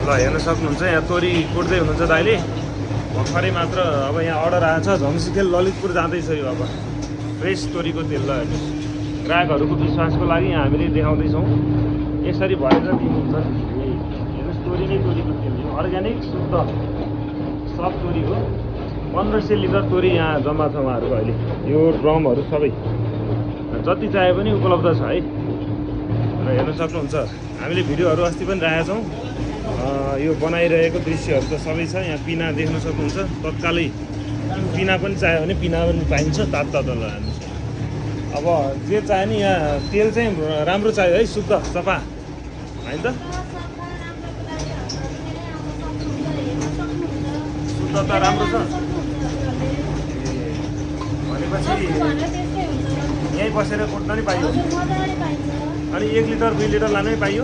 ल हेर्न सक्नुहुन्छ यहाँ तोरी कुट्दै हुनुहुन्छ दाइले भर्खरै मात्र अब यहाँ अर्डर आएछ झम्सीखेल ललितपुर जाँदैछ यो अब फ्रेस तोरीको तेल ल हेर्नुहोस् ग्राहकहरूको विश्वासको लागि यहाँ हामीले देखाउँदैछौँ यसरी भएर दिनुहुन्छ हेर्नुहोस् तोरी नै तोरीको तेल यो अर्ग्यानिक शुद्ध सब तोरी हो 1500 लिटर तोरी यहाँ जम्मा छ उहाँहरूको अहिले यो ड्रमहरू सबै जति चाहे पनि उपलब्ध छ है र हेर्न सक्नुहुन्छ हामीले भिडियोहरू अस्ति पनि राखेका छौँ यो बनाइरहेको दृश्यहरू त सबै छ यहाँ पिना देख्न सक्नुहुन्छ तत्कालै पिना पनि चाहियो भने पिना पनि पाइन्छ तातो ल हेर्नुहोस् अब जे चाहियो नि यहाँ तेल चाहिँ राम्रो चाहियो है शुद्ध सफा होइन त शुद्धता राम्रो छ भनेपछि यहीँ बसेर कुट्न नि पाइयो अनि 1 लिटर 2 लिटर लानै पाइयो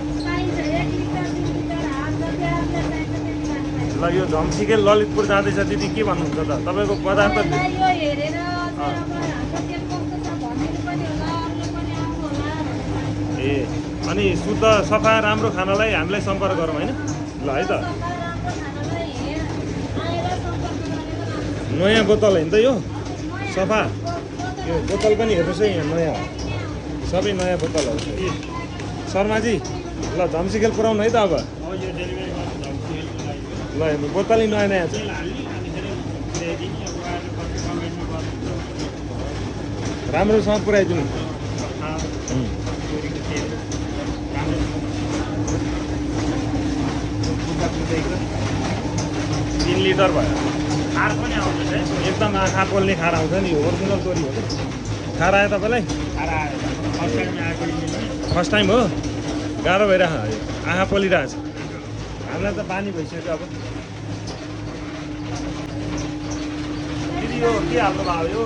ल यो झम्सीखेल ललितपुर जाँदैछ दिदी के भन्नुहुन्छ त तपाईँको पदार्थ ए अनि शुद्ध सफा राम्रो खानालाई हामीलाई सम्पर्क गरौँ होइन ल है त नयाँ बोतल होइन त यो सफा यो बोतल पनि हेर्नुहोस् है यहाँ नयाँ सबै नयाँ बोतलहरू छ ए शर्माजी ल झम्सीखेल पुऱ्याउनु है त अब ल हेर्नु बोतलै नयाँ नयाँ छ राम्रोसँग पुऱ्याइदिनु 3 लिटर भयो खार पनि आउँछ एकदम आँखा पोल्ने खार आउँछ नि यो ओरिजिनल तोरी हो खार आयो तपाईँलाई फर्स्ट टाइम हो गाह्रो भइरहेको आँखा पोलिरहेको छ हामीलाई त बानी भइसक्यो अब दिदी यो के हाल्नु भयो यो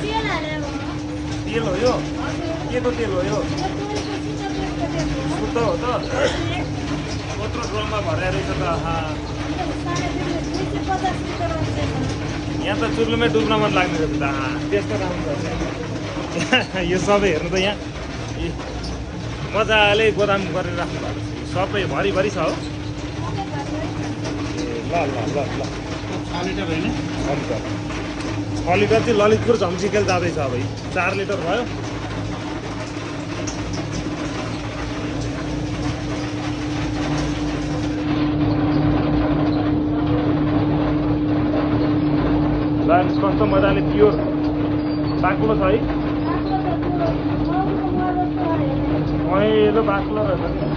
तेल हो यो के को तेल हो यो शुद्ध हो त कत्रो ड्रममा भरेर रहेछ त यहाँ त चुर्लुमै डुब्न मन लाग्ने रहेछ त त्यस्तो राम्रो छ यो सबै हेर्नु त यहाँ मजाले गोदाम गरेर राख्नु भएको छ सबै भरिभरि छ हो ल ल ल ल 6 लिटर होइन 6 लिटर चाहिँ ललितपुर झम्सीखेल जाँदैछ अब 4 लिटर भयो कस्तो मजाले प्योर बाक्लो छ है पहिलो बाक्लो रहेछ